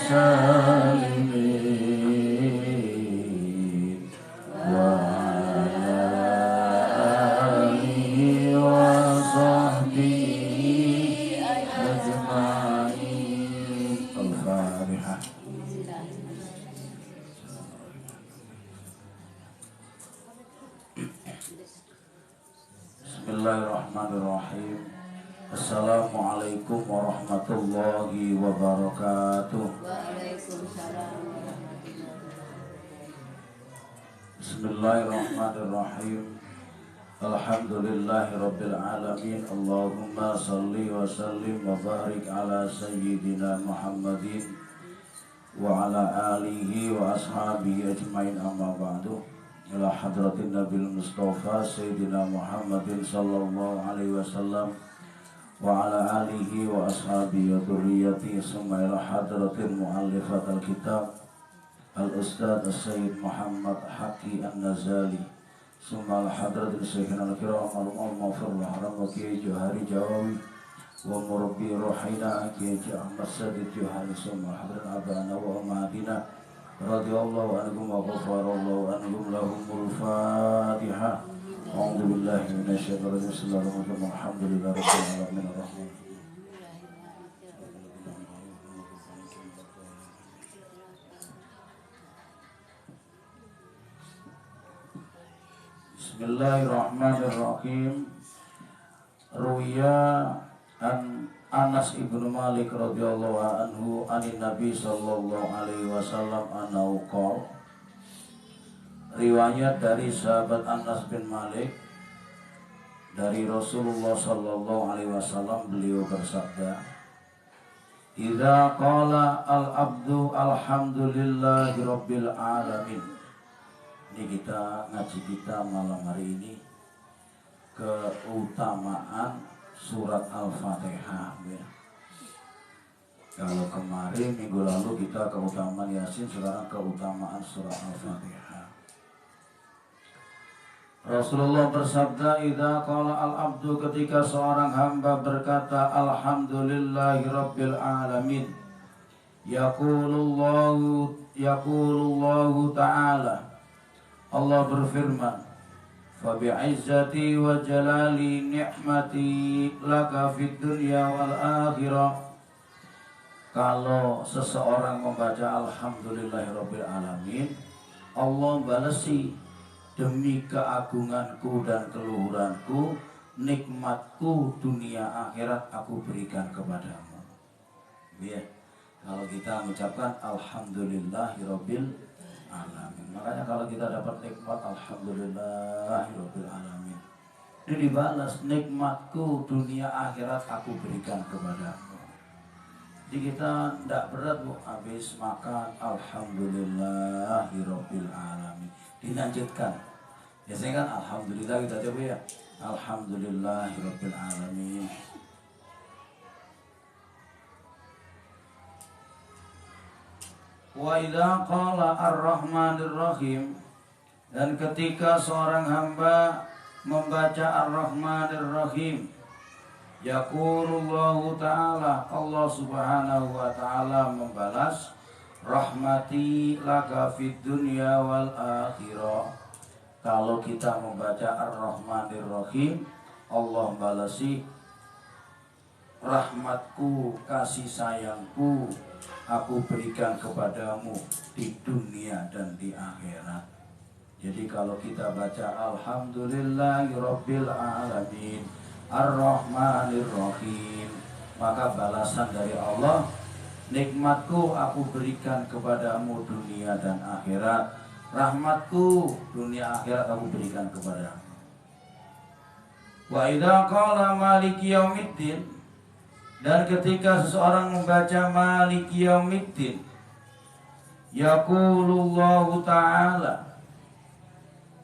salimin wa ala alihi wa sahbihi ajma'in. Al-Fatihah. Bismillahirrahmanirrahim. Assalamualaikum warahmatullahi wabarakatuh. Bismillahirrahmanirrahim. Alhamdulillahirabbil alamin. Allahumma shalli wa sallim wa barik ala sayyidina Muhammadin wa ala alihi wa ashabihi ajmain, amma ba'du. Ila hadratin Nabil Mustafa Sayyidina Muhammadin sallallahu alaihi wasallam wa ala alihi wa ashabihi wa dhurriyyatihi, summa ila hadratin muallifat al-kitab al-ustadz Sayyid Muhammad Haqi An-Nazali, summa ila hadratin syekhina al-kiram al-mawfir al-haram wa kiai Johari Jawawi wa murabbi ruhina kiai Ahmad Sadid Johari, summa hadratin abana wa umadina radhiyallahu anhum wa ghafarallahu anhum, lahumul Fatihah. A'udzu billahi minasyaitonir rajim. Bismillahirrahmanirrahim. Alhamdulillahirabbil alamin arrahman. Bismillahirrahmanirrahim. Ruya an Anas ibnu Malik radhiyallahu anhu anin Nabi sallallahu alaihi wasallam annahu qala. Riwayat dari sahabat Anas bin Malik dari Rasulullah sallallahu alaihi wasallam, beliau bersabda, "Idza qala al-abdu alhamdulillahi rabbil alamin." Ini kita ngaji kita malam hari ini keutamaan surat Al-Fatihah ya. Kalau kemarin minggu lalu kita keutamaan Yasin, sekarang keutamaan surat Al-Fatihah. Rasulullah bersabda, "Idza qala al-abdu," ketika seorang hamba berkata alhamdulillahi rabbil alamin, yaqulullahu ta'ala, Allah berfirman, "Fabi'izzati wa jalali ni'mati laka fid dunya wal akhirah." Kalau seseorang membaca alhamdulillahirabbil alamin, Allah balesi, demi keagunganku dan keluhuranku, nikmatku dunia akhirat aku berikan kepadamu. Ya, kalau kita mengucapkan alhamdulillahirabbil alamin. Makanya kalau kita dapat nikmat alhamdulillahirabbil alamin, ini dibalas, nikmatku dunia akhirat aku berikan kepadamu. Jadi kita tidak berat bu, habis makan alhamdulillahirabbil alamin, dilanjutkan. Biasanya kan alhamdulillah kita coba ya, alhamdulillahirabbil alamin. Wa idza qala ar-rahmanir rahim, dan ketika seorang hamba membaca ar-rahmanir rahim, yaqulullahu ta'ala, Allah subhanahu wa ta'ala membalas, rahmati laka fid dunya wal akhirah. Kalau kita membaca ar-rahmanir rahim, Allah balasi, rahmatku, kasih sayangku aku berikan kepadamu di dunia dan di akhirat. Jadi kalau kita baca alhamdulillahirabbil alamin ar-rahmanir rahim, maka balasan dari Allah, nikmatku aku berikan kepadamu dunia dan akhirat, rahmatku dunia akhirat aku berikan kepadamu. Wa idza qala maliki yaumiddin, dan ketika seseorang membaca maliki yaumiddin, yaqulullahu ta'ala,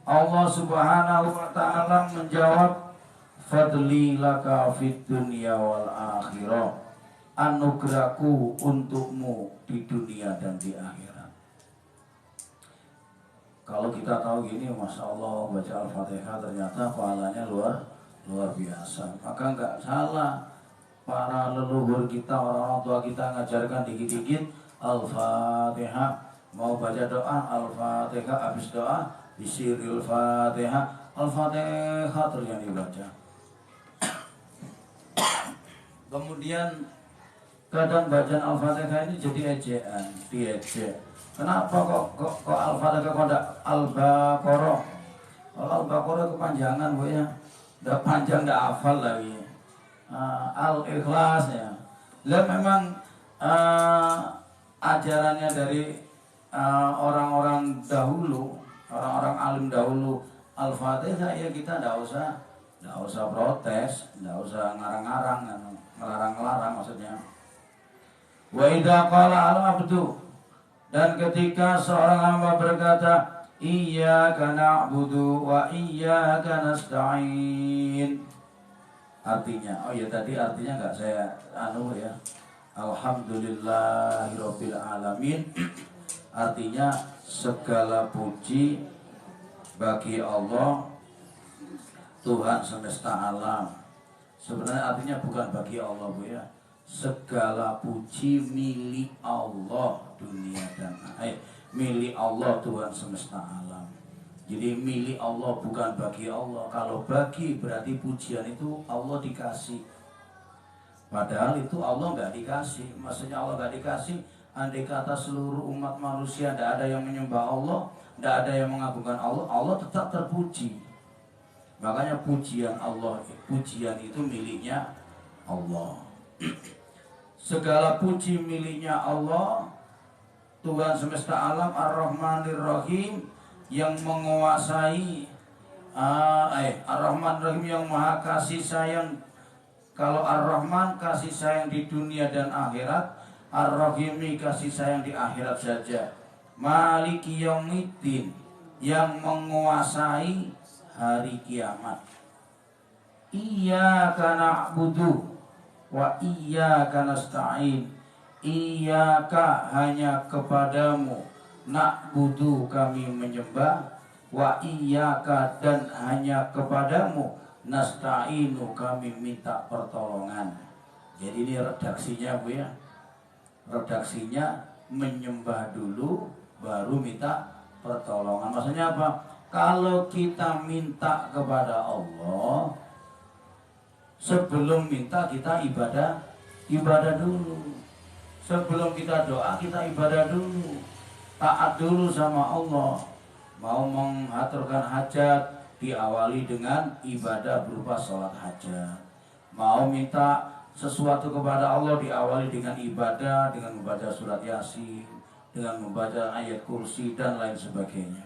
Allah subhanahu wa ta'ala menjawab, fadli laka fid dunya wal akhirah, anugerahku untukmu di dunia dan di akhirat. Kalau kita tahu gini, Masya Allah, baca Al-Fatihah ternyata pahalanya luar biasa. Maka nggak salah para leluhur kita, orang-orang tua kita ngajarkan dikit-dikit Al-Fatihah. Mau baca doa Al-Fatihah, habis doa bisiril Fatihah. Al-Fatihah terus yang dibaca. Kemudian kadang bacaan Al-Fatihah ini jadi ejaan, diejek. Kenapa kok Al-Fatihah kok enggak Al-Baqarah? Kalau Al-Baqarah kepanjangan Bu ya. Enggak panjang, enggak hafal lagi. Al-Ikhlas ya. Lah memang ajarannya dari orang-orang dahulu, orang-orang alim dahulu, Al-Fatihah ya kita enggak usah protes, enggak usah ngarang-ngarang, ngelarang-ngelarang maksudnya. Wa idza qala al-abdu, dan ketika seorang hamba berkata iyyaka na'budu wa iyyaka nasta'in. Artinya, oh ya tadi artinya enggak saya ya. Alhamdulillahirabbil alamin. Artinya segala puji bagi Allah Tuhan semesta alam. Sebenarnya artinya bukan bagi Allah Bu ya. Segala puji milik Allah dunia dan milik Allah Tuhan semesta alam. Jadi milik Allah bukan bagi Allah. Kalau bagi berarti pujian itu Allah dikasih. Padahal itu Allah nggak dikasih. Maksudnya Allah nggak dikasih. Andai kata seluruh umat manusia tidak ada yang menyembah Allah, tidak ada yang mengagungkan Allah, Allah tetap terpuji. Makanya pujian Allah, pujian itu miliknya Allah. Segala puji miliknya Allah, Tuhan semesta alam, Ar-Rahmanir Rahim, yang menguasai Ar-Rahman Rahim, yang maha kasih sayang. Kalau Ar-Rahman kasih sayang di dunia dan akhirat, Ar-Rahimi kasih sayang di akhirat saja. Maliki Yaumiddin, yang menguasai hari kiamat. Iyyaka na'budu wa iyyaka nasta'in. Iyyaka hanya kepadamu, na'budu kami menyembah, wa iyyaka dan hanya kepadamu, nasta'inu kami minta pertolongan. Jadi ini redaksinya Bu ya. Redaksinya menyembah dulu baru minta pertolongan. Maksudnya apa? Kalau kita minta kepada Allah, sebelum minta kita ibadah dulu. Sebelum kita doa kita ibadah dulu. Taat dulu sama Allah. Mau mengaturkan hajat diawali dengan ibadah berupa sholat hajat. Mau minta sesuatu kepada Allah diawali dengan ibadah, dengan membaca surat Yasin, dengan membaca ayat kursi dan lain sebagainya.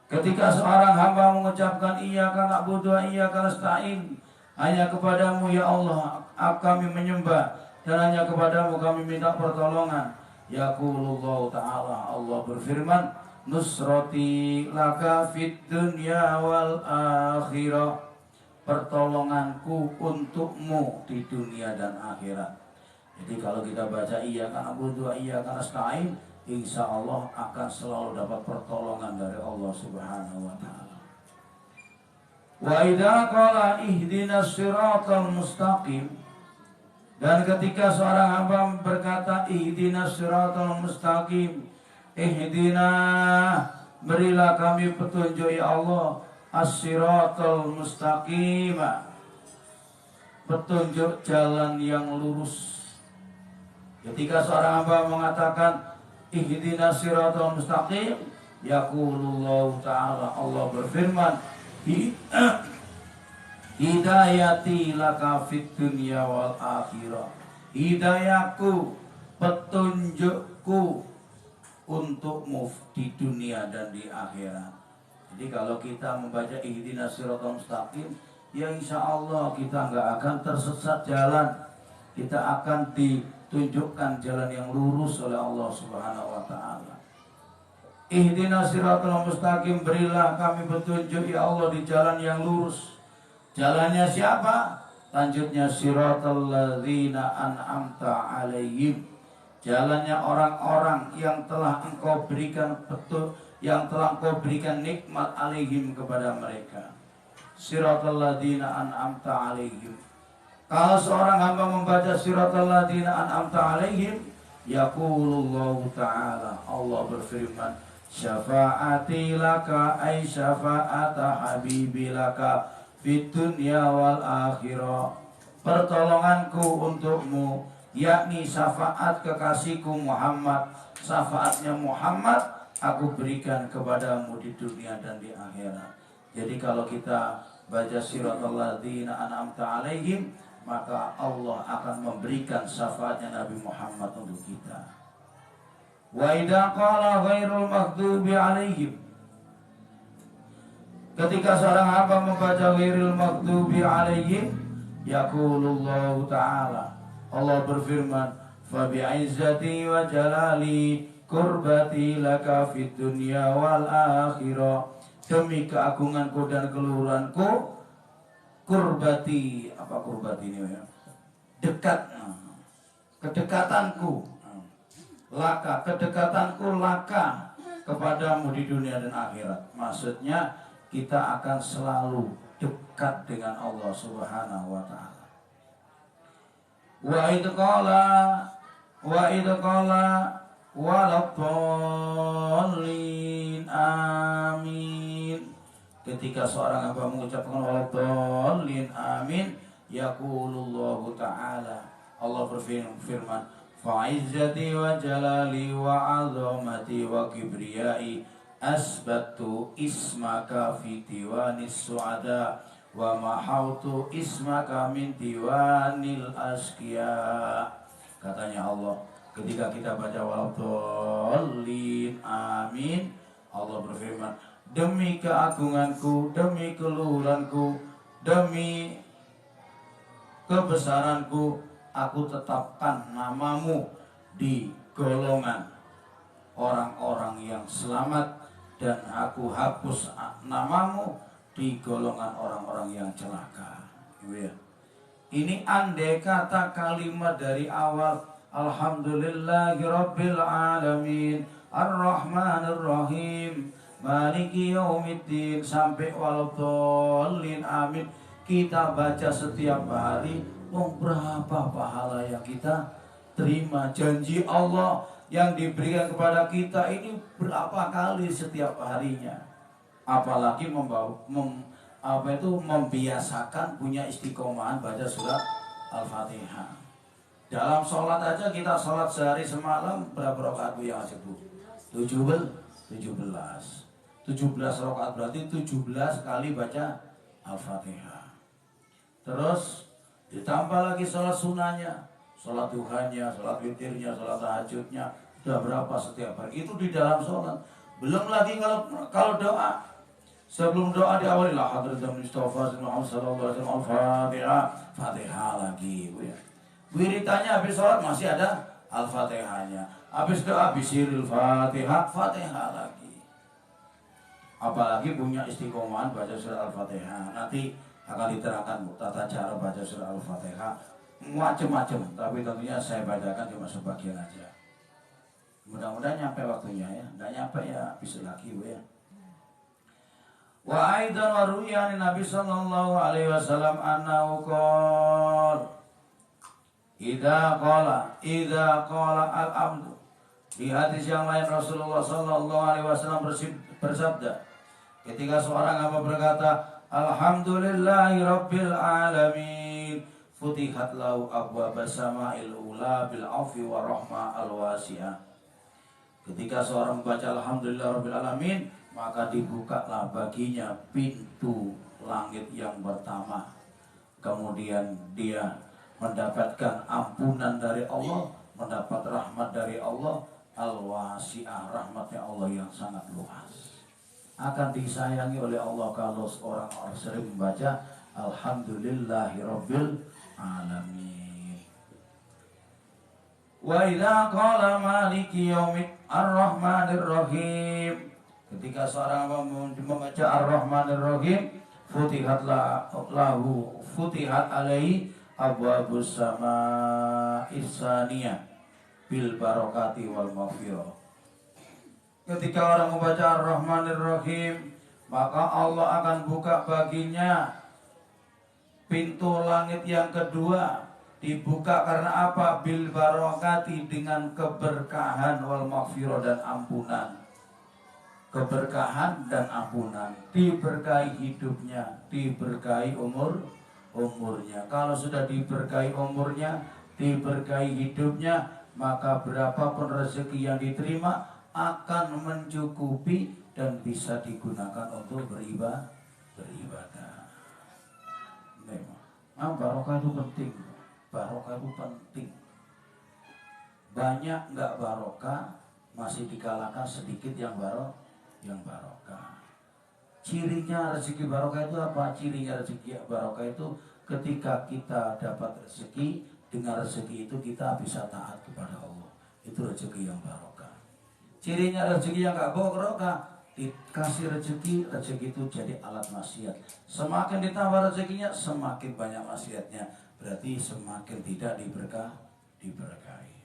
Ketika seorang hamba mengucapkan iyyaka na'budu wa iyyaka nasta'in, hanya kepadamu ya Allah kami menyembah dan hanya kepadamu kami minta pertolongan. Yaqulullahu ta'ala, Allah berfirman, nusrati laka fid dunya wal akhirah, pertolonganku untukmu di dunia dan akhirat. Jadi kalau kita baca iyyaka na'budu wa iyyaka nasta'in, insya Allah akan selalu dapat pertolongan dari Allah Subhanahu wa ta'ala. Wa idza qala ihdinas siratal mustaqim, dan ketika seorang hamba berkata ihdinas siratal mustaqim, ihdina berilah kami petunjuk ya Allah, as-siratal mustaqim, petunjuk jalan yang lurus. Ketika seorang hamba mengatakan ihdinas siratal mustaqim, yaqulullahu ta'ala, Allah berfirman, hidayati laka fid dunya wal akhirah, hidayahku, petunjukku untukmu di dunia dan di akhirat. Jadi kalau kita membaca ihdinas siratal mustaqim, ya insya Allah kita nggak akan tersesat jalan. Kita akan ditunjukkan jalan yang lurus oleh Allah Subhanahu wa ta'ala. Ihdinas siratal mustaqim, berilah kami petunjuk ya Allah di jalan yang lurus. Jalannya siapa? Lanjutnya siratal ladzina an'amta alaihim, jalannya orang-orang yang telah engkau berikan petunjuk, yang telah engkau berikan nikmat alaihim kepada mereka. Siratal ladzina an'amta alaihim. Kalau seorang hamba membaca siratal ladzina an'amta alaihim, Yaqulullahu ta'ala, Allah berfirman, syafa'ati laka ay syafa'ata habibi laka fid dunya wal akhirah. Pertolonganku untukmu, yakni syafaat kekasihku Muhammad, syafaatnya Muhammad aku berikan kepadamu di dunia dan di akhirat. Jadi kalau kita baca siratal ladzina an'amta alaihim, maka Allah akan memberikan syafaatnya Nabi Muhammad untuk kita. Wa idza qala ghairul maghdubi alaihim, ketika seorang hamba membaca ghairil maghdubi alaihim, yaqulullahu ta'ala, Allah berfirman, fa bi'izzati wa jalali kurbati laka fid dunya wal akhirah, demi keagunganku dan keluhuranku, kurbati, apa kurbati ini ya? Dekat, kedekatanku, laka, kedekatanku laka kepadamu di dunia dan akhirat. Maksudnya kita akan selalu dekat dengan Allah Subhanahu wa ta'ala. Wa idh qala waladdallin amin. Ketika seorang hamba mengucapkan waladdallin amin, yaqulullahu ta'ala, Allah berfirman, fa'izzati wa jalali wa azamati wa kibriyai asbatu ismaka fi diwanis su'ada wa mahautu ismaka min diwanil asqiya. Katanya Allah, ketika kita baca waladdallin amin, Allah berfirman, demi keagunganku, demi keluhuranku, demi kebesaranku, aku tetapkan namamu di golongan orang-orang yang selamat, dan aku hapus namamu di golongan orang-orang yang celaka. Ini andai kata kalimat dari awal, alhamdulillahirabbil alamin arrahmanir rahim maliki yaumiddin sampai waladdallin amin, kita baca setiap hari, berapa pahala yang kita terima? Janji Allah yang diberikan kepada kita ini berapa kali setiap harinya. Apalagi membiasakan punya istiqomahan baca surat Al-Fatihah. Dalam sholat aja, kita sholat sehari semalam berapa rakaat Bu yang aja Bu? 17 rakaat, berarti 17 kali baca Al-Fatihah. Terus ditambah lagi sholat sunnahnya, sholat duhanya, sholat witirnya, sholat tahajudnya, udah berapa setiap hari? Itu di dalam sholat. Belum lagi kalau doa. Sebelum doa diawali la hadratan Mustafa Muhammad sallallahu alaihi wasallam, Al-Fatihah, Fatihah lagi Bu ya. Wiritannya habis sholat masih ada Al-Fatihahnya. Habis doa bisiril Fatihah, Fatihah lagi. Apalagi punya istiqomahan baca surah Al-Fatihah. Nanti akan diterangkan tata cara baca surah Al-Fatihah macam-macam, tapi tentunya saya bacakan cuma sebagian aja. Mudah-mudahan nyampe waktunya ya. Nggak nyampe ya bisa lagi Bu ya. Wa aidan wa ru'ya Nabi sallallahu alaihi wasallam annahu qala idza qala al-abdu. Di hadis yang lain Rasulullah sallallahu alaihi wasallam bersabda, ketika seorang hamba berkata alhamdulillahi rabbil alamin, futihat lahu abwaabas sama'il ula bil afi wa rahma al wasi'ah. Ketika seorang membaca alhamdulillah rabbil alamin, maka dibukalah baginya pintu langit yang pertama. Kemudian dia mendapatkan ampunan dari Allah, mendapat rahmat dari Allah, al-wasi'ah, rahmatnya Allah yang sangat luas. Akan disayangi oleh Allah kalau orang sering membaca alhamdulillahirabbil alamin. Wa idza qala maliki yaumid ar-rahmanir rahim, ketika seorang membaca ar-rahmanir rahim, futihat alaihi abwaabus sama'is saniyah bil barakati wal maghfirah. Ketika orang membaca ar-rahmanir rahim, maka Allah akan buka baginya pintu langit yang kedua Dibuka karena apa? Bil barokati, dengan keberkahan, wal maghfirah, dan ampunan. Keberkahan dan ampunan, diberkahi hidupnya, diberkahi umurnya. Kalau sudah diberkahi umurnya, diberkahi hidupnya, maka berapapun rezeki yang diterima akan mencukupi dan bisa digunakan untuk beribadah. Barokah itu penting. Barokah itu penting. Banyak nggak barokah, masih dikalahkan sedikit yang barokah. Cirinya rezeki barokah itu apa? Cirinya rezeki barokah itu ketika kita dapat rezeki, dengan rezeki itu kita bisa taat kepada Allah. Itu rezeki yang barokah. Cirinya rezeki yang gak barokah, dikasih rezeki itu jadi alat maksiat. Semakin ditambah rezekinya, semakin banyak maksiatnya. Berarti semakin tidak diberkahi.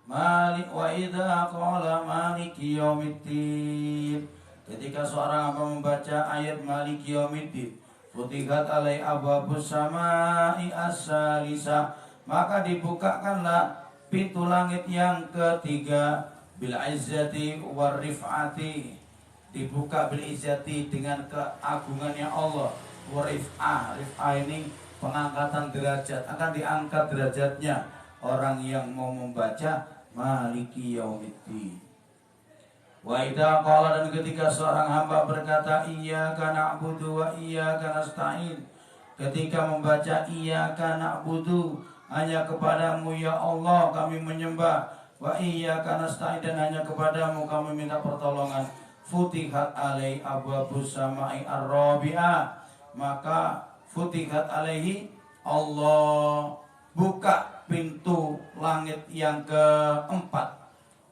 Malik wa idza qala maliki yaumiddin. Ketika seorang hamba membaca ayat maliki yaumiddin, futihat alai abwabus samai as-salisa, maka dibukakanlah pintu langit yang ketiga, bil izzati war rif'ati. Dibuka bil izzati, dengan keagungannya Allah, war rif'ah. Rif'ah ini pengangkatan derajat, akan diangkat derajatnya orang yang mau membaca maliki yaumiddin. Wa idza qala, dan ketika seorang hamba berkata iyyaka na'budu wa iyyaka nasta'in, ketika membaca iyyaka na'budu, hanya kepadamu ya Allah kami menyembah, wa iyyaka nasta'in, dan hanya kepadamu kami minta pertolongan, futihat alai abwabus samai ar-rabi'ah, maka futihat alaihi, Allah buka pintu langit yang keempat,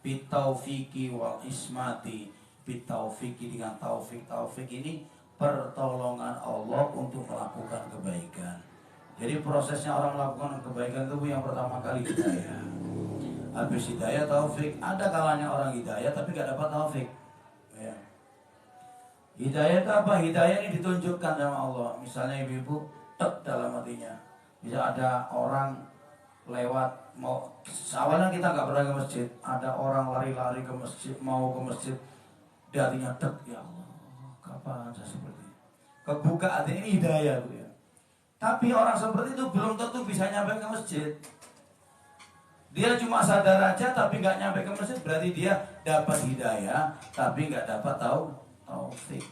bitaufiki wal ismati. Bitaufiki, dengan taufik. Taufik ini pertolongan Allah untuk melakukan kebaikan. Jadi prosesnya orang melakukan kebaikan itu yang pertama kali hidayah. Habis hidayah taufik. Ada kalanya orang hidayah tapi gak dapat taufik ya. Hidayah itu apa? Hidayah ini ditunjukkan sama Allah. Misalnya ibu-ibu dalam hatinya, bisa ada orang lewat, mau awalnya kita nggak pernah ke masjid, ada orang lari-lari ke masjid, mau ke masjid, hatinya dek, ya Allah kapan saya seperti ini, kebuka hatinya, ini hidayah ya. Tapi orang seperti itu belum tentu bisa nyampe ke masjid. Dia cuma sadar aja tapi nggak nyampe ke masjid, berarti dia dapat hidayah tapi nggak dapat taufik.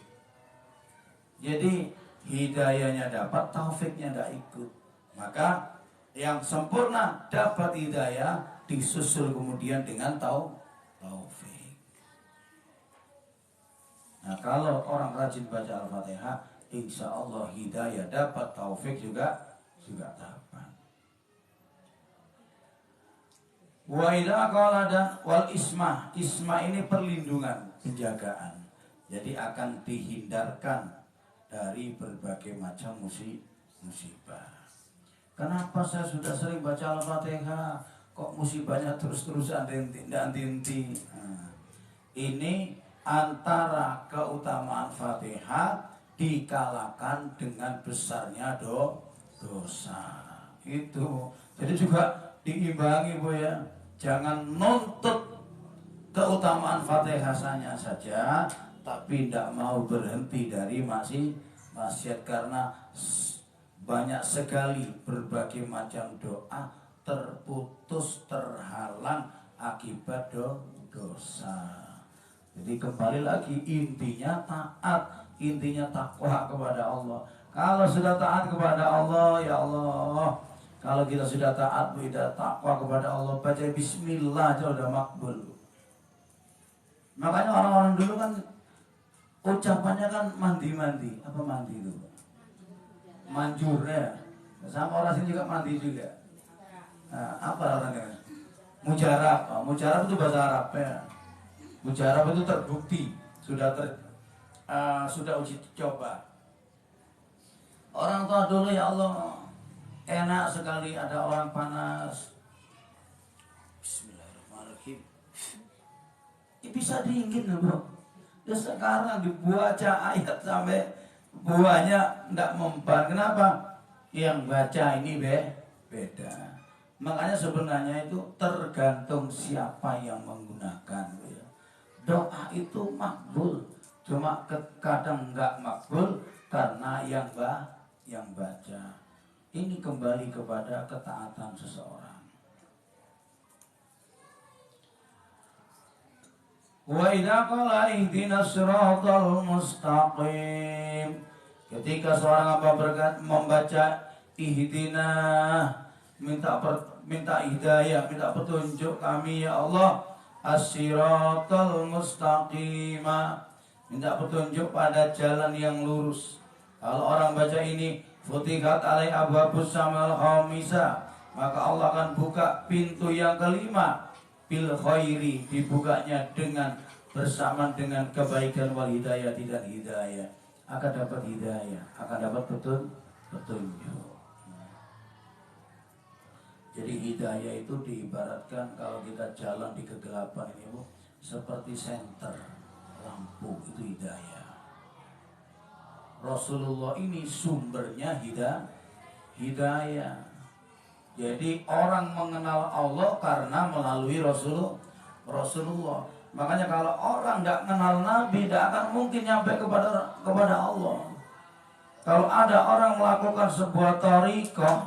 Jadi hidayahnya dapat, taufiknya nggak ikut. Maka yang sempurna dapat hidayah, disusul kemudian dengan taufik. Nah, kalau orang rajin baca Al-Fatihah, insya Allah hidayah dapat, taufik juga dapat. Wa idza qala, dan wal ismah. Ismah ini perlindungan, penjagaan. Jadi akan dihindarkan dari berbagai macam musibah. Kenapa saya sudah sering baca Al-Fatihah, kok musibahnya terus-terusan henti-henti? Ini antara keutamaan Fatihah dikalahkan dengan besarnya dosa. Itu. Jadi juga diimbangi Bu ya. Jangan nuntut keutamaan Fatihah saja, tapi tidak mau berhenti dari maksiat, karena banyak sekali berbagai macam doa terputus, terhalang akibat dosa. Jadi kembali lagi, intinya taat, intinya takwa kepada Allah. Kalau sudah taat kepada Allah, ya Allah, kalau kita sudah taat, sudah takwa kepada Allah, baca bismillah aja udah makbul. Makanya orang-orang dulu kan ucapannya kan mandi-mandi. Apa mandi itu? Manjur ya. Sama orang sini juga mandi juga. Nah, apa orangnya? Mujarab. Mujarab itu bahasa Arab ya. Mujarab itu terbukti, sudah uji coba. Orang tua dulu, ya Allah, enak sekali ada orang panas. Bismillahirrahmanirrahim. Bisa dingin loh bro. Dan sekarang dibaca ayat sampai buahnya tidak mempan. Kenapa? Yang baca ini beda. Makanya sebenarnya itu tergantung siapa yang menggunakan. Doa itu makbul, cuma kadang nggak makbul karena yang baca. Ini kembali kepada ketaatan seseorang. Wa idza qala ihdinas siratal mustaqim. Ketika seorang hamba membaca ihdina, minta hidayah, minta petunjuk kami ya Allah, as-siratal mustaqim, minta petunjuk pada jalan yang lurus. Kalau orang baca ini, futihat alai abwabus samal khamisa, maka Allah akan buka pintu yang kelima, bil khairi, dibukanya dengan bersamaan dengan kebaikan wal hidayah dan hidayah. Akan dapat hidayah, akan dapat petunjuk. Jadi hidayah itu diibaratkan kalau kita jalan di kegelapan ini Bu, seperti senter lampu, itu hidayah. Rasulullah ini sumbernya hidayah. Jadi orang mengenal Allah karena melalui Rasulullah. Makanya kalau orang nggak kenal Nabi, tidak akan mungkin nyampe kepada Allah. Kalau ada orang melakukan sebuah thariqah,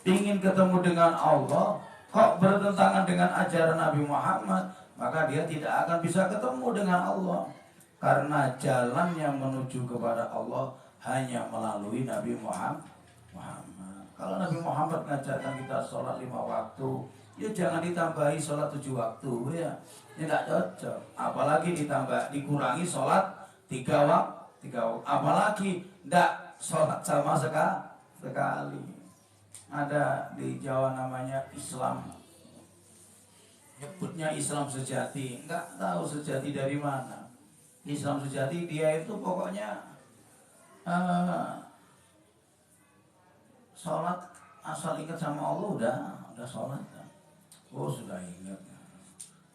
ingin ketemu dengan Allah, kok bertentangan dengan ajaran Nabi Muhammad, maka dia tidak akan bisa ketemu dengan Allah. Karena jalan yang menuju kepada Allah hanya melalui Nabi Muhammad. Kalau Nabi Muhammad mengajarkan kita sholat 5 waktu, ya jangan ditambahi sholat 7 waktu ya. Ini tidak cocok. Apalagi dikurangi sholat 3 waktu. Apalagi tidak sholat sama sekali. Ada di Jawa namanya Islam, nyebutnya Islam sejati. Nggak tahu sejati dari mana. Islam sejati dia itu pokoknya sholat asal ingat sama Allah udah sholat. Oh sudah ingat.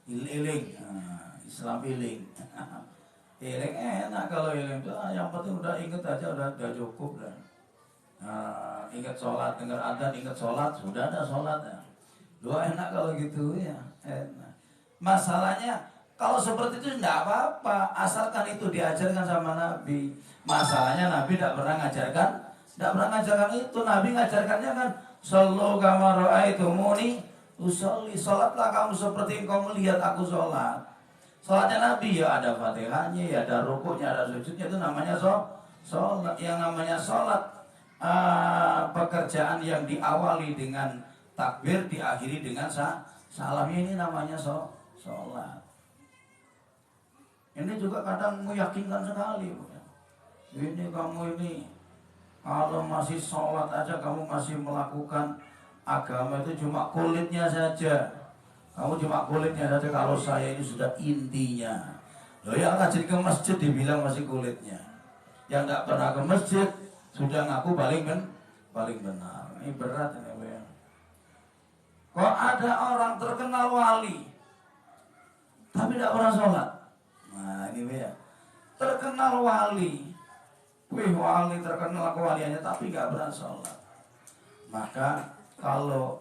Iling, Islam iling. Iling enak kalau iling itu, yang penting udah ingat aja udah cukup dah. Ingat sholat, dengar adzan, ingat sholat, sudah ada sholat ya. Doa enak kalau gitu ya, enak. Masalahnya kalau seperti itu tidak apa-apa, asalkan itu diajarkan sama Nabi. Masalahnya Nabi tidak pernah ngajarkan itu. Nabi ngajarkannya kan, sallu kama ra'aitumuni usolli, sholatlah kamu seperti engkau melihat aku sholat. Sholatnya Nabi ya ada fatihahnya, ya ada rukuknya, ada sujudnya, itu namanya sholat. Yang namanya sholat, pekerjaan yang diawali dengan takbir, diakhiri dengan salam, ini namanya sholat. Ini juga kadang meyakinkan sekali. Ini kamu ini kalau masih sholat aja, kamu masih melakukan agama itu cuma kulitnya saja. Kamu cuma kulitnya saja. Kalau saya ini sudah intinya. Loh yang rajin ke masjid dibilang masih kulitnya. Yang tidak pernah ke masjid sudah ngaku paling benar. Ini berat ini. Kok ada orang terkenal wali tapi tidak pernah sholat? Nah ini ya, terkenal wali, wali terkenal kewaliannya tapi nggak pernah sholat. Maka kalau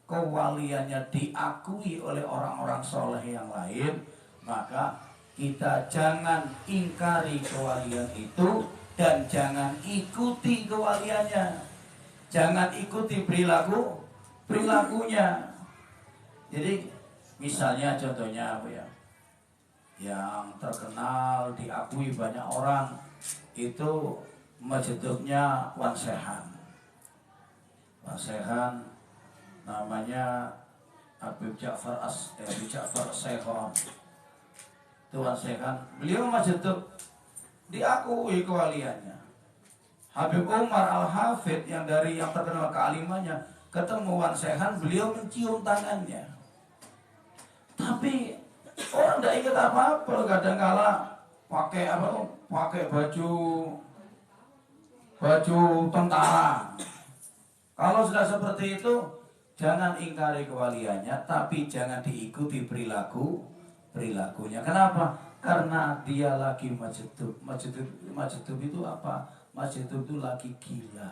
kewaliannya diakui oleh orang-orang soleh yang lain, maka kita jangan ingkari kewalian itu dan jangan ikuti kewaliannya, jangan ikuti perilakunya. Jadi misalnya contohnya apa ya, yang terkenal diakui banyak orang itu masjidnya Wan Sehan namanya Habib Ja'far Sekhon. Tuan Sekhon, beliau masjid diakui kewaliannya. Habib Umar Al-Hafidh yang terkenal kealimannya, ketemu Wan Sekhon, beliau mencium tangannya. Tapi orang tidak ingat apa-apa, kadang-kala pakai baju tentara. Kalau sudah seperti itu, jangan ingkari kewaliannya, tapi jangan diikuti perilakunya. Kenapa? Karena dia lagi majdub. Majdub itu apa? Majdub itu lagi gila.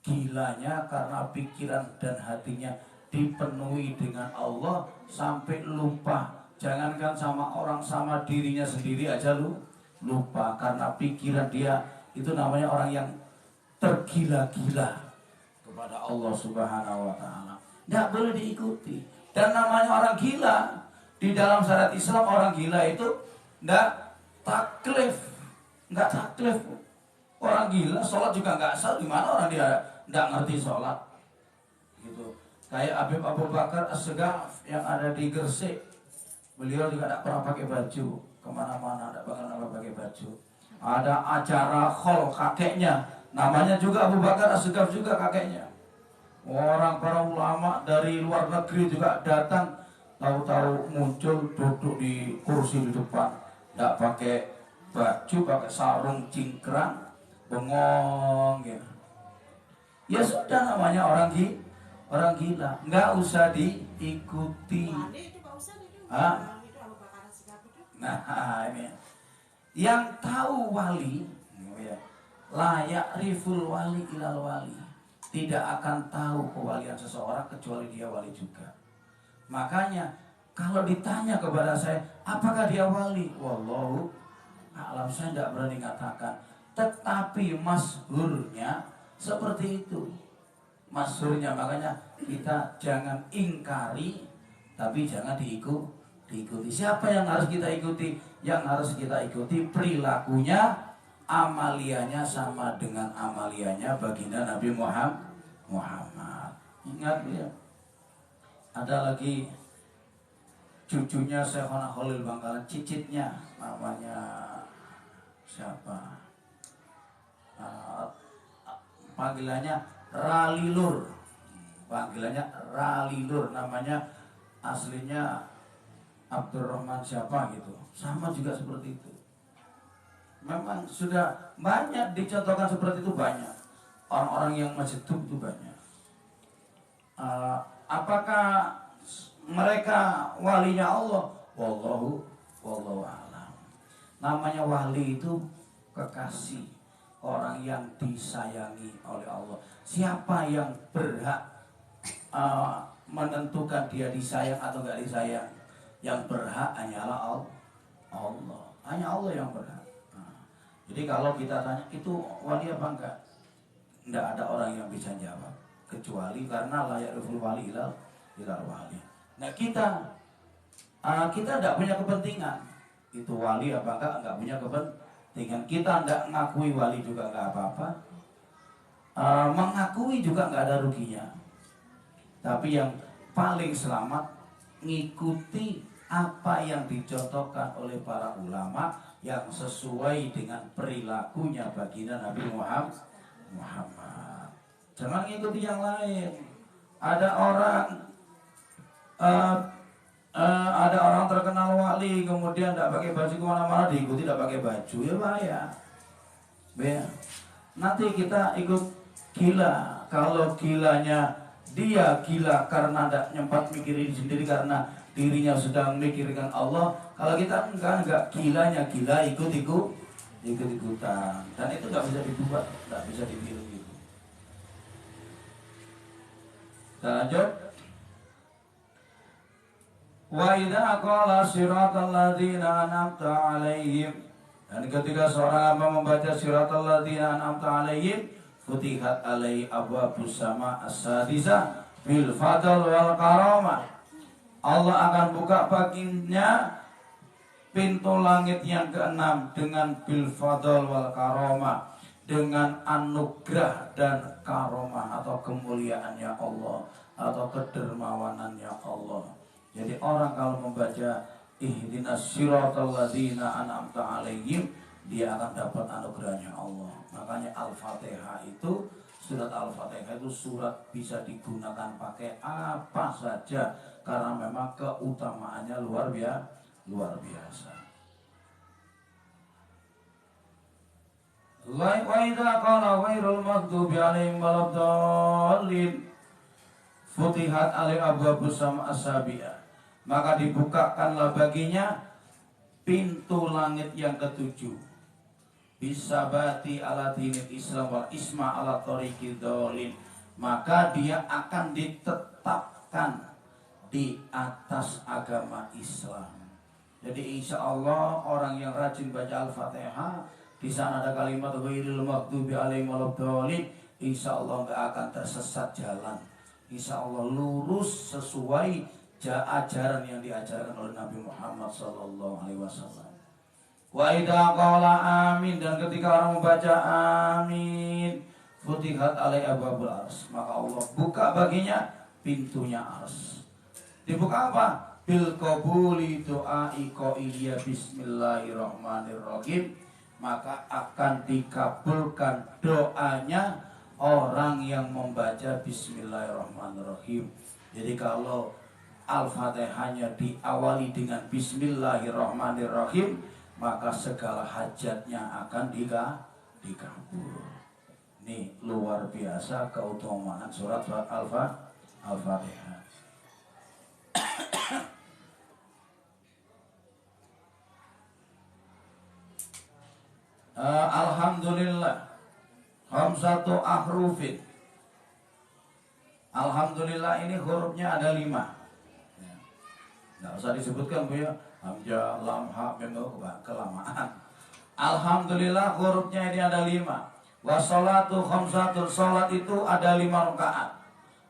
Gilanya karena pikiran dan hatinya dipenuhi dengan Allah sampai lupa. Jangankan sama orang, sama dirinya sendiri aja lupa. Karena pikiran dia itu namanya orang yang tergila-gila kepada Allah Subhanahu wa ta'ala. Tidak boleh diikuti. Dan namanya orang gila, di dalam syariat Islam orang gila itu tidak taklif. Tidak taklif. Orang gila sholat juga nggak sah. Gimana orang dia tidak ngerti sholat gitu. Kayak Habib Abu Bakar As-Segaf yang ada di Gresik. Beliau juga tidak pernah pakai baju. Kemana-mana tidak pernah pakai baju. Ada acara khol kakeknya, namanya juga Abu Bakar As-Segaf juga kakeknya. Orang para ulama dari luar negeri juga datang. Tahu-tahu muncul duduk di kursi di depan, tidak pakai baju, pakai sarung cingkrang, bengong gitu. Ya sudah, namanya orang gila, nggak usah diikuti. Nah ini yang tahu wali, layak riful wali ilal wali, tidak akan tahu kewalian seseorang kecuali dia wali juga. Makanya kalau ditanya kepada saya, apakah dia wali? Wallahu a'lam, saya tidak berani katakan. Tetapi masyhurnya seperti itu. Masyhurnya, makanya kita jangan ingkari, tapi jangan diikuti. Siapa yang harus kita ikuti? Yang harus kita ikuti perilakunya, amaliannya sama dengan amaliannya baginda Nabi Muhammad. Ingat ya. Ada lagi cucunya Syekhona Khalil Bangkalan, cicitnya namanya siapa? Panggilannya Ralilur. Panggilannya Ralilur, namanya aslinya Abdurrahman siapa gitu. Sama juga seperti itu. Memang sudah banyak dicontohkan seperti itu, banyak. Orang-orang yang majdub itu banyak. Apakah mereka walinya Allah? Wallahu a'lam. Namanya wali itu kekasih, orang yang disayangi oleh Allah. Siapa yang berhak menentukan dia disayang atau enggak disayang? Yang berhak hanyalah Allah. Hanya Allah yang berhak. Jadi kalau kita tanya itu wali apa enggak? Enggak ada orang yang bisa jawab kecuali karena layak riful wali ilal wali. Nah kita tidak punya kepentingan itu wali apa enggak punya kepentingan. Kita enggak ngakui wali juga enggak apa-apa, mengakui juga enggak ada ruginya. Tapi yang paling selamat ngikuti apa yang dicontohkan oleh para ulama yang sesuai dengan perilakunya baginda Nabi Muhammad. Jangan ngikuti yang lain. Ada orang terkenal wali kemudian tidak pakai baju kemana-mana, diikuti tidak pakai baju, ya bahaya. Nanti kita ikut gila. Kalau gilanya dia gila karena tidak nyempat mikirin sendiri, karena dirinya sedang memikirkan Allah. Kalau kita enggak gilanya gila ikut-ikutan, dan itu tidak bisa dibuat, tidak bisa ditiru gitu. Lanjut. Wa idza qala siratal ladzina an'amta 'alaihim, dan ketika seorang hamba membaca siratal ladzina an'amta 'alaihim, futihat alaihi abwabus sama as-sadisa bil fadl wal karamah. Allah akan buka baginya pintu langit yang keenam dengan bil fadl wal karamah, dengan anugerah dan karomah atau kemuliaannya Allah atau kedermawanannya Allah. Jadi orang kalau membaca ihdinas siratal ladzina an'amta 'alaihim, dia akan dapat anugerahnya Allah. Makanya Al-Fatihah itu, surat Al-Fatihah itu surat bisa digunakan pakai apa saja karena memang keutamaannya luar biasa. Wa idza qala ghairul maghdubi 'alaihim waladdallin, futihat alaihi abwabus sam'a as-sabi'ah, maka dibukakanlah baginya pintu langit yang ketujuh, bisabati ala dinil Islam wal isma ala tariqid dhalin, maka dia akan ditetapkan di atas agama Islam. Jadi insya Allah orang yang rajin baca Al-Fatihah, di sana ada kalimat ghairil maghdubi alaihim waladdallin, insya Allah nggak akan tersesat jalan. Insya Allah lurus sesuai ajaran yang diajarkan oleh Nabi Muhammad SAW. Wa idza qala amin, dan ketika orang membaca amin, futihat alai abwabul ars, maka Allah buka baginya pintunya ars. Dibuka apa? Bil qabuli doai qailiya bismillahirrahmanirrahim, maka akan dikabulkan doanya orang yang membaca bismillahirrahmanirrahim. Jadi kalau Al-Fatihahnya diawali dengan bismillahirrahmanirrahim, maka segala hajatnya akan dikabul. Ini luar biasa keutamaan surat Al-Fatihah. Alhamdulillah, khamsatu ahrufin. Alhamdulillah ini hurufnya ada 5. Nggak usah disebutkan Bu ya, hamzah, lam, ha, mim, kelamaan. Alhamdulillah hurufnya ini ada 5. Wassalatu khamsatun, salat itu ada 5 rakaat.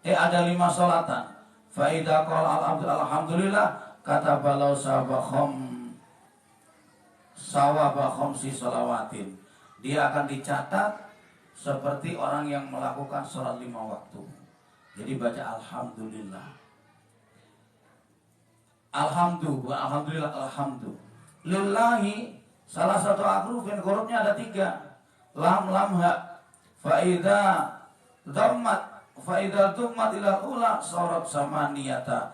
Ada 5 salatan. Fa idza qala alhamdulillah kata balau sawaba khamsi salawatin, dia akan dicatat seperti orang yang melakukan sholat 5 waktu. Jadi baca alhamdulillah. Alhamdulillah, lillahi, salah satu ahrufin, hurufnya ada 3. Lam, lam, ha. Fa'idha dhammat ila ula sorot sama niyata,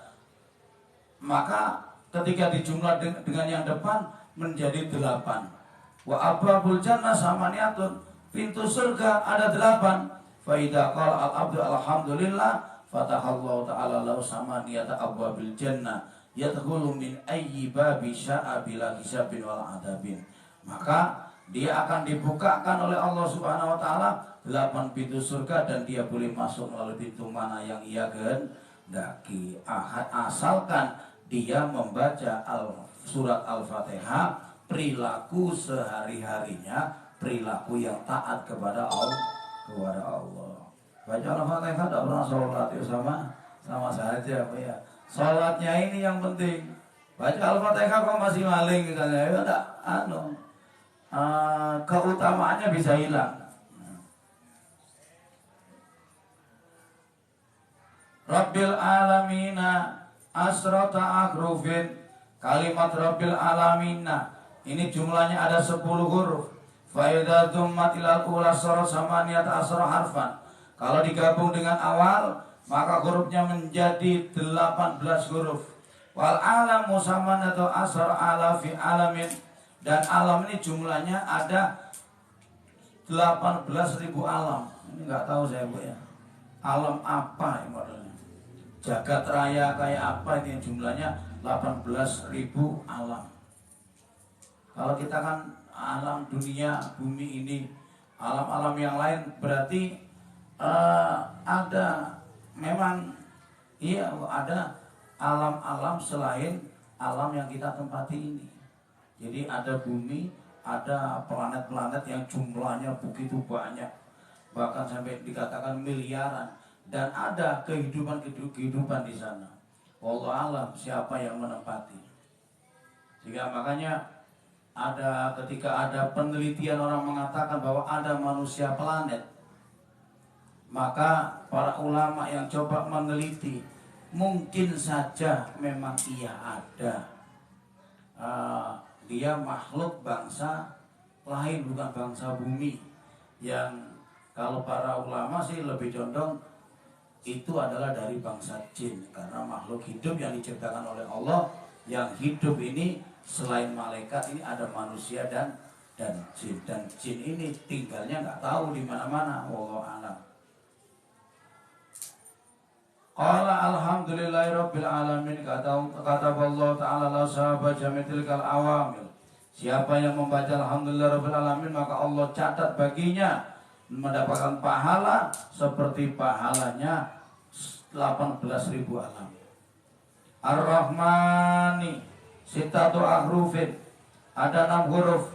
maka ketika dijumlah dengan yang depan menjadi 8. Wa abwabul jannah samaniyatun, pintu surga ada 8. Fa idza qala al-abdu alhamdulillah fatahallahu ta'ala lahu samaniyata abwabil jannah yadkhulu min ayyi babi sya'a bila hisabin wal adabin, maka dia akan dibukakan oleh Allah Subhanahu wa taala 8 pintu surga, dan dia boleh masuk melalui pintu mana yang ia kehendaki, asalkan dia membaca surat Al-Fatihah, perilaku sehari-harinya, perilaku yang taat kepada Allah. Baca Al-Fatihah tidak pernah sholat itu sama saja Pak ya. Sholatnya ini yang penting. Baca Al-Fatihah kok masih maling misalnya, ya enggak, keutamaannya bisa hilang. Rabbil alamina asrata ahrufin, kalimat Rabbil alamina ini jumlahnya ada 10 huruf. Fa idza dzummat ilal ula sarat samaniyat asra harfan, kalau digabung dengan awal maka hurufnya menjadi 18 huruf. Wal alamu samanatu asra ala fi alamin, dan alam ini jumlahnya ada 18.000 alam. Ini nggak tahu saya Bu ya, alam apa ini modelnya, jagat raya kayak apa ini, jumlahnya 18.000 alam. Kalau kita kan alam dunia, bumi ini, alam-alam yang lain berarti ada, memang iya ada alam-alam selain alam yang kita tempati ini. Jadi ada bumi, ada planet-planet yang jumlahnya begitu banyak, bahkan sampai dikatakan miliaran, dan ada kehidupan di sana. Wallahu alam siapa yang menempati. Sehingga makanya ketika ada penelitian orang mengatakan bahwa ada manusia planet, maka para ulama yang coba meneliti, mungkin saja memang ia ada. Dia makhluk bangsa lain, bukan bangsa bumi. Yang kalau para ulama sih lebih condong itu adalah dari bangsa jin, karena makhluk hidup yang diciptakan oleh Allah. Yang hidup ini selain malaikat ini ada manusia dan jin, dan jin ini tinggalnya nggak tahu di mana-mana. Wallahu a'lam. Qala alhamdulillahirabbil alamin, kata Allah taala la sahabat jami'il awamil, Siapa yang membaca alhamdulillah rabbil alamin, maka Allah catat baginya mendapatkan pahala seperti pahalanya 18.000 alam. Ar-Rahmani sitatu ahrufin, ada 6 huruf.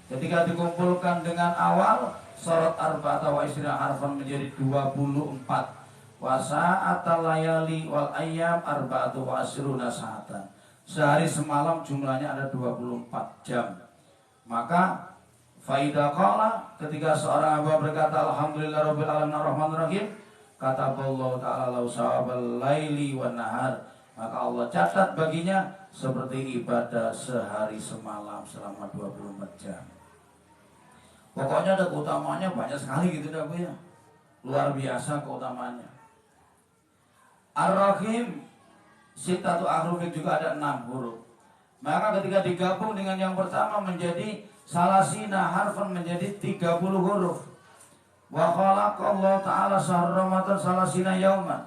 Ketika dikumpulkan dengan awal surat arba'ata wa isrina harfan menjadi 24. Wasa'atal layali wal ayyam arba'atu wa asruna sa'atan. Sehari semalam jumlahnya ada 24 jam. Maka faidah qala, ketika seorang hamba berkata alhamdulillah rabbil alamin arrahmanir rahim, kata Allah taala lau sawabal laili wan nahar, maka Allah catat baginya seperti ibadah sehari semalam selama 24 jam. Pokoknya ada keutamaannya banyak sekali gitu dah Bu ya. Luar biasa keutamaannya. Ar-Rahim sitatu ahrufik, juga ada 6 huruf. Maka ketika digabung dengan yang pertama menjadi salasina harfan, menjadi 30 huruf. Wa khalaqallahu ta'ala syahr Ramadan salasina yauman.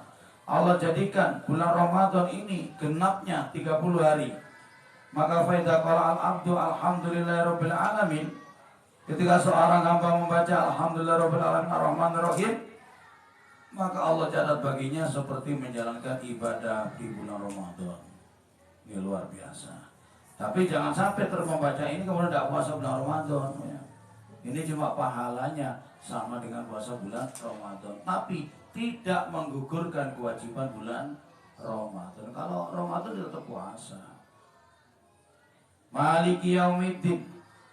Allah jadikan bulan Ramadan ini genapnya 30 hari. Maka faida qala al-abdu alhamdulillahirabbil alamin, ketika seorang hamba membaca alhamdulillahirabbil alamin arrahmanir rahim, maka Allah catat baginya seperti menjalankan ibadah di bulan Ramadan. Ini luar biasa. Tapi jangan sampai membaca ini kemudian tidak puasa bulan Ramadan ya. Ini cuma pahalanya sama dengan puasa bulan Ramadan, tapi tidak menggugurkan kewajiban bulan Ramadan. Kalau Ramadan tetap puasa. Maliki yaumiddin,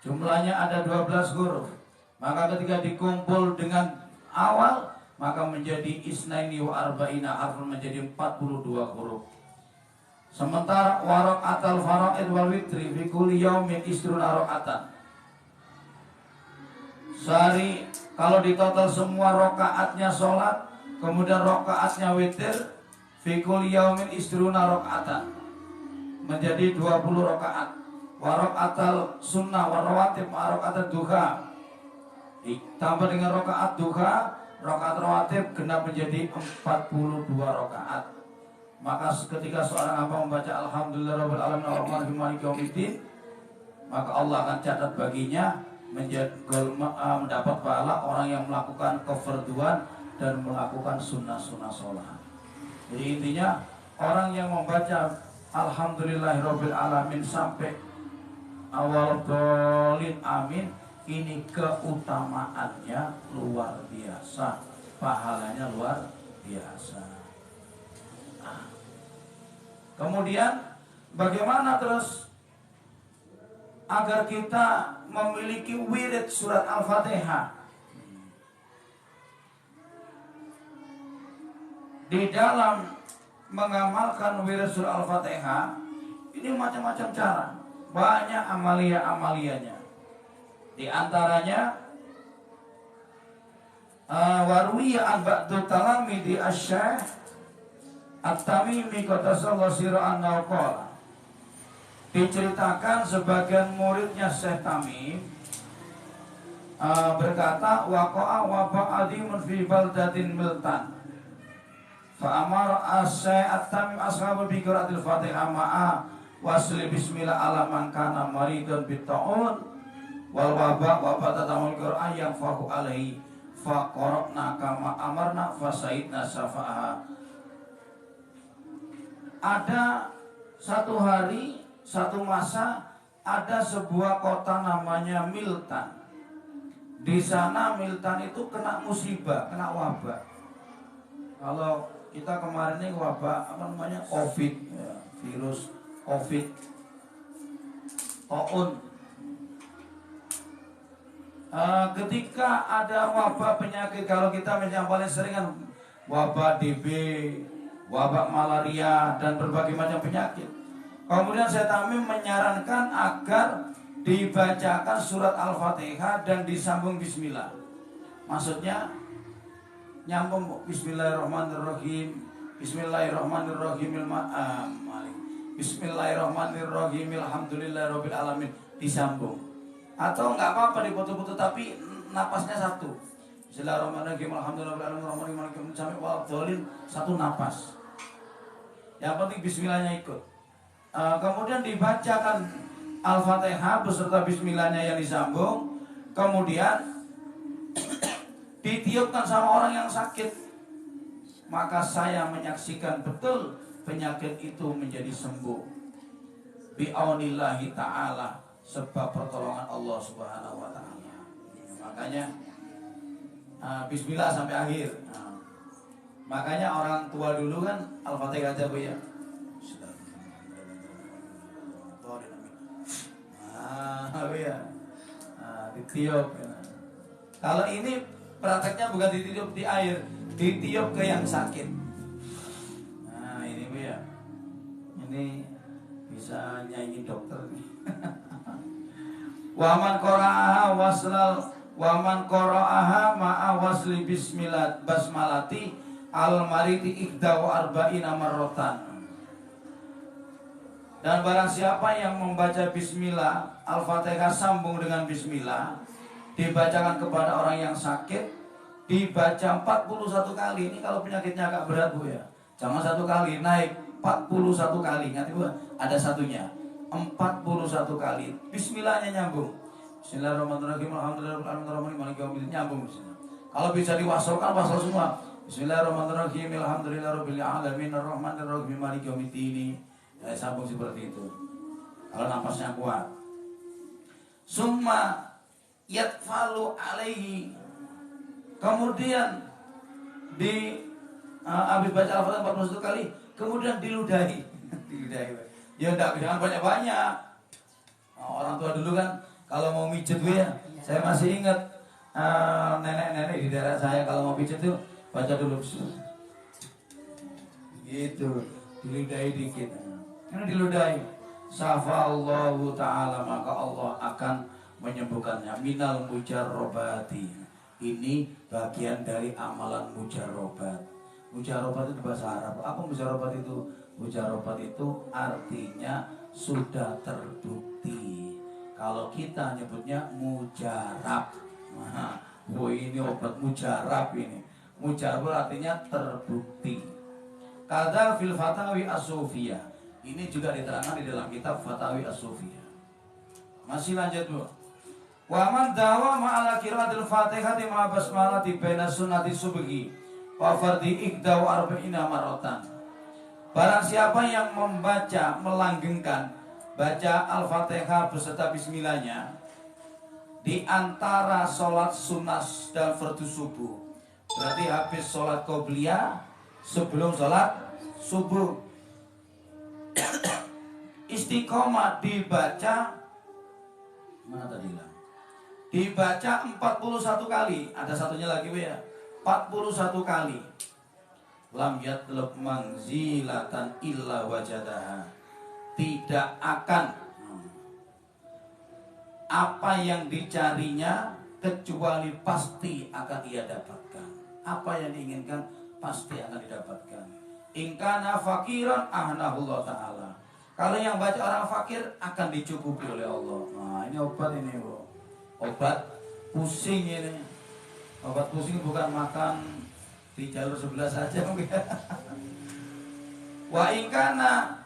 jumlahnya ada 12 huruf. Maka ketika dikumpul dengan awal, maka menjadi isnaini wa arba'ina harfun, menjadi 42 huruf. Sementara waraqatal faraid wal witri fi kulli yaumin isruna raqatan. Sehari kalau di total semua rakaatnya sholat, kemudian rakaatnya witir, fi kulli yaumin isruna raqatan, menjadi 20 rakaat. Waraqatal sunnah wa rawatib raqatat duha, ditambah dengan rakaat duha, rakaat rawatib genap menjadi 42 rakaat. Maka ketika seorang hamba membaca alhamdulillahirabbil alamin arrahmanir rahim maliki yaumiddin, maka Allah akan catat baginya mendapat pahala orang yang melakukan kefarduan dan melakukan sunnah-sunnah sholat. Jadi intinya orang yang membaca alhamdulillahirabbil alamin sampai awal dolin amin, ini keutamaannya luar biasa, pahalanya luar biasa. Nah, kemudian bagaimana terus agar kita memiliki wirid surat Al-Fatihah? Di dalam mengamalkan wirid surat Al-Fatihah ini macam-macam cara, banyak amalia-amalianya. Di antaranya warwiya an ba'du talamidi asy-syekh At-Tamimi qaddasallahu sirran qala, diceritakan sebagian muridnya Syekh Tamim berkata, waqa'a wa ba'adimun fi baldatin miltan fa amara as-syekh At-Tamim ashabu bi qiraatil Fatihah ma'a wasli bismillah ala man kana maridun bitta'un wal wabak tatamul Qur'an yang fahu alaihi fa qara'na kama amarna fa sayyidna syafa'ah. Ada satu hari, satu masa, ada sebuah kota namanya Miltan. Di sana Miltan itu kena musibah, kena wabah. Kalau kita kemarin ini wabah apa namanya, COVID ya, virus COVID, taun. Ketika ada wabah penyakit, kalau kita yang paling sering kan wabah DB, wabah malaria dan berbagai macam penyakit. Kemudian Syekh Tamim menyarankan agar dibacakan surat Al-Fatihah dan disambung bismillah. Maksudnya nyambung bismillahirrahmanirrahim, bismillahirrahmanirrahim, bismillahirrahmanirrahim, alhamdulillahirabbil alamin, disambung. Atau enggak apa-apa diputus-putus tapi napasnya satu. Bismillahirrahmanirrahim, alhamdulillahirrahmanirrahim, sampai waladhdallin, satu napas. Yang penting bismillahnya ikut. Kemudian dibacakan Al-Fatihah beserta bismillahnya yang disambung, kemudian ditiupkan sama orang yang sakit, maka saya menyaksikan betul penyakit itu menjadi sembuh bi'aunillahi ta'ala, sebab pertolongan Allah subhanahu wa ta'ala. Makanya bismillah sampai akhir. Makanya orang tua dulu kan Al-Fatihah aja Bu ya. Ya. Ditiup. Kalau ini prakteknya bukan ditiup di air, ditiup ke yang sakit. Nah ini Bu ya. Ini bisa nyanyi dokter nih. Waman qara'aha ma'a wasli bismillah basmalati al-mariti iqda wa arba'ina marrotan. Dan barang siapa yang membaca bismillah, Al-Fatihah sambung dengan bismillah, dibacakan kepada orang yang sakit, dibaca 41 kali. Ini kalau penyakitnya agak berat Bu ya, jangan 1 kali, naik 41 kali. Nanti Bu ada satunya 41 kali. Bismillahnya nyambung. Bismillahirrahmanirrahim. Alhamdulillahirrahmanirrahim. Maliki yaumiddin, nyambung. Kalau bisa diwasalkan, wasal semua. Bismillahirrahmanirrahim. Alhamdulillahirabbil alamin arrahmanirrahim maliki yaumiddin. Sambung seperti itu. Kalau napasnya kuat. Summa yatfalu alaihi. Kemudian habis baca Al-Fatihah 41 kali, kemudian diludahi. Diludahi. Ya enggak, jangan banyak-banyak. Orang tua dulu kan kalau mau mijet ya, saya masih ingat nenek-nenek di daerah saya kalau mau pijet tuh baca dulu gitu, diludahi dikit. Ini diludahi. Safallahu ta'ala, maka Allah akan menyembuhkannya. Minal mujarrobati. Ini bagian dari amalan mujarrobat. Mujarrobat itu bahasa Arab. Apa mujarrobat itu? Mujarrobat itu artinya sudah terbukti. Kalau kita nyebutnya mujarab. Nah, ini obat mujarab ini. Mujarab artinya terbukti. Kada fil fatawi as-sufiyah. Ini juga diterangkan di dalam kitab Fatawi as-Sufiyah. Masih lanjut Bu. Wa man dawama ala qiraatil Fatihati ma basmalati baina sunnati subhi wa fardhi iqda wa arba'ina maratan. Barang siapa yang membaca, melanggengkan baca Al-Fatihah beserta bismillahnya di antara sholat sunnah dan fardu subuh, berarti habis sholat qobliyah sebelum sholat subuh, istiqomah dibaca, mana tadi lah? Dibaca 41 kali, ada satunya lagi ya, 41 kali. Lam yatlub manzilatan illa wajadaha. Tidak akan apa yang dicarinya kecuali pasti akan ia dapatkan. Apa yang diinginkan pasti akan didapatkan. In kana fakiran ahnahullah ta'ala. Kalau yang baca orang fakir akan dicukupi oleh Allah. Nah ini obat ini Bu. Obat pusing ini. Obat pusing bukan makan di jalur sebelah saja mungkin. Wa in kana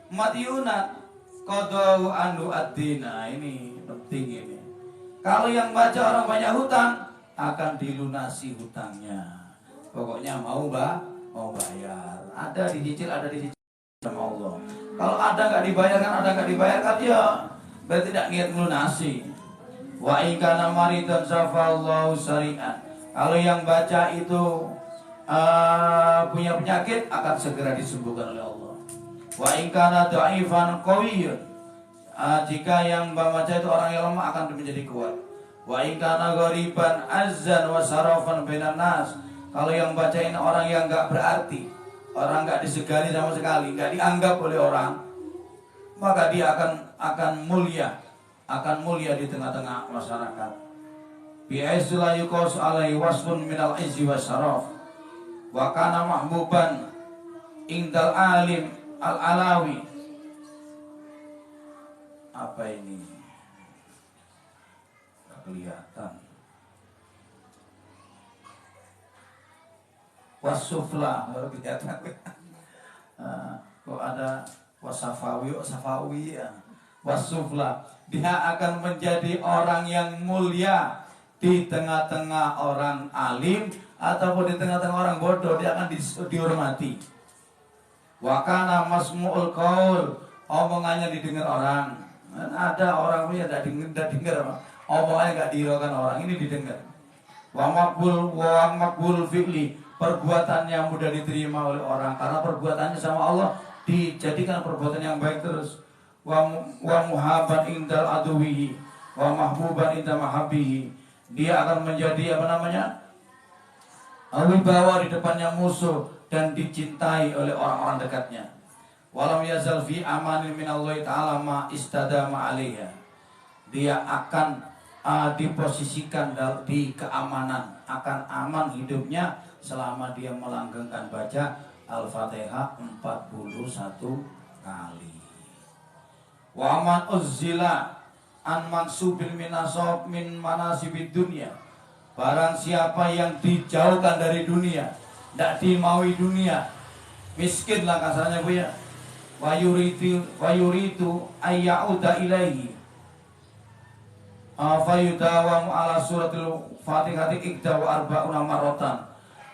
madyunat qadahu anhu ad-dina. Ini penting ini. Kalau yang baca orang banyak hutang akan dilunasi hutangnya. Pokoknya mau bayar. Ada dicicil, ada dicicil sama Allah. Kalau ada nggak dibayarkan ya berarti tidak niat melunasi. Wa in kana maridan safallahu syari'an. Kalau yang baca itu punya penyakit akan segera disembuhkan oleh Allah. Wa in kana dha'ifan qawiyyun. Jika yang membaca itu orang yang lemah akan menjadi kuat. Wa in kana ghariban azzan wa sarafan bainan nas. Kalau yang baca ini orang yang enggak berarti, orang enggak disegani sama sekali, enggak dianggap oleh orang, maka dia akan mulia di tengah-tengah masyarakat. Bi'aizu la yuqas alaihi wasfun minal izzi wasyaraf. Wa kana mahbuban indal alim al-alawi. Apa ini? Nggak kelihatan. Wasufla baru kelihatan. Kok ada wasafawi ya. wasufla. Dia akan menjadi orang yang mulia di tengah-tengah orang alim ataupun di tengah-tengah orang bodoh, dia akan dihormati. Wa kana masmu'ul qaul, omongannya didengar orang. Dan ada orang yang tidak dengar, omongannya enggak dihiraukan orang, ini didengar. Wa maqbul fi'li, perbuatannya mudah diterima oleh orang karena perbuatannya sama Allah dijadikan perbuatan yang baik terus. Wa muhaban indal aduwihi wa mahbuban inda mahabbihi, dia akan menjadi wibawa di depannya musuh dan dicintai oleh orang-orang dekatnya. Walam yazal fi amanin minallahi ta'ala ma istadama alaiha, dia akan diposisikan di keamanan, akan aman hidupnya selama dia melanggengkan baca Al-Fatihah 41 kali. Wa man uzzila an mansubil minasab min manasibid dunya, barang siapa yang dijauhkan dari dunia, tidak dimaui dunia, miskin lah kasarnya Bu ya. Wa yuritu ayyauda ilaihi fayudawamu ala suratil fatihati ikda wa arba'una marrotan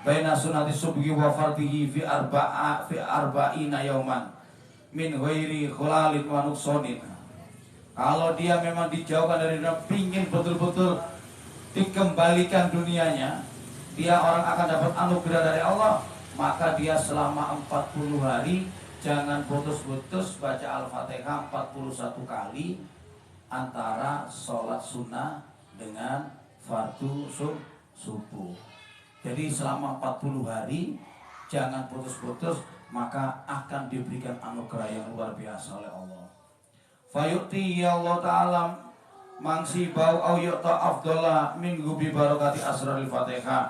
baina sunati subhi wa fardihi fi arba'ina yauman min ghairi khulalin wa nuksonin. Kalau dia memang dijauhkan dari dunia, pingin betul-betul dikembalikan dunianya, dia orang akan dapat anugerah dari Allah, maka dia selama 40 hari jangan putus-putus baca Al-Fatihah 41 kali antara sholat sunnah dengan fardu subuh. Jadi selama 40 hari jangan putus-putus, maka akan diberikan anugerah yang luar biasa oleh Allah. Fayu'ti ya Allah ta'ala mangsi bau au yu'ta afdala min gubi barakati asraril Fatihah,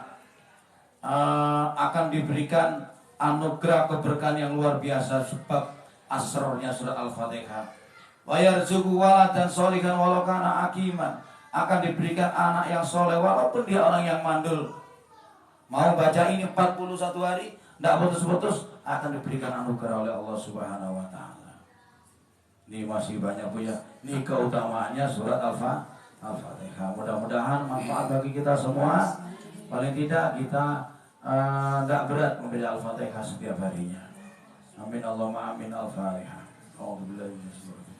akan diberikan anugerah keberkahan yang luar biasa sebab asrarnya surat Al-Fatihah. Wa yarzuqu waladan sholihan walau kana akiman, akan diberikan anak yang soleh walaupun dia orang yang mandul. Mau baca ini 41 hari tidak putus-putus, akan diberikan anugerah oleh Allah Subhanahu wa taala. Ini masih banyak Bu ya. Ini keutamaannya surat Al-Fatihah. Mudah-mudahan manfaat bagi kita semua. Paling tidak kita tidak berat membaca Al-Fatihah setiap harinya. Amin Allahumma amin. Al-Fatihah. A'udzubillahi minasyaitonir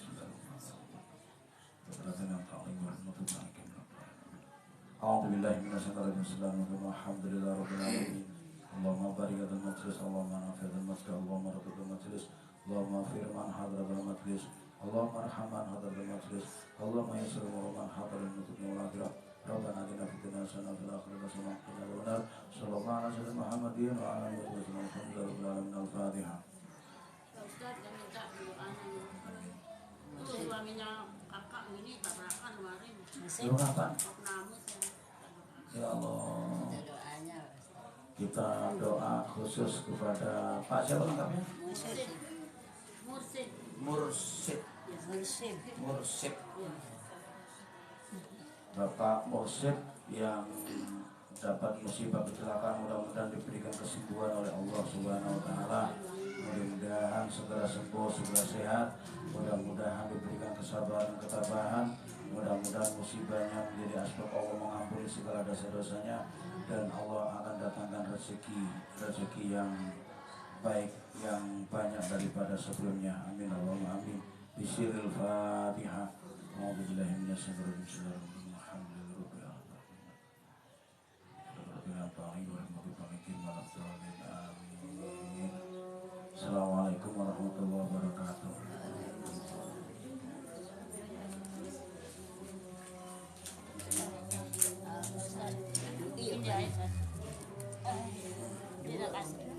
rajim. Alhamdulillahirabbil alamin. Allahumma barik lana majlis, Allahumma nafi'al majlis, Allahumma rabbul majlis, Allahumma firman hadratul majlis, Allahumma arhamman hadratul majlis, Allahumma yassir man hadratul majlis. Rabbana atina fid dunya hasanah wa fil akhirati hasanah wa qina adzabannar. Sallallahu alaihi wasallam Muhammadin wa ala alihi wa sahbihi alhamdulillahi alamin. Al-Fatihah. Ustaz yang minta doanya itu suaminya kakak ini tabrakan kemarin. Lu kapan? Ya Allah, kita doa khusus kepada Pak siapa lengkapnya? Mursid. Bapak Mursid yang dapat musibah kecelakaan, mudah-mudahan diberikan kesembuhan oleh Allah Subhanahu wa taala. Mudah-mudahan segera sembuh, segera sehat. Mudah-mudahan diberikan kesabaran, ketabahan. Mudah-mudahan musibahnya menjadi asbab Allah mengampuni segala dosa-dosanya, dan Allah akan datangkan rezeki yang baik, yang banyak daripada sebelumnya. Amin Allahumma amin. Bismillahil Fatihah. A'udzubillahi minasyaitonir rajim. Assalamualaikum warahmatullahi wabarakatuh. Terima kasih.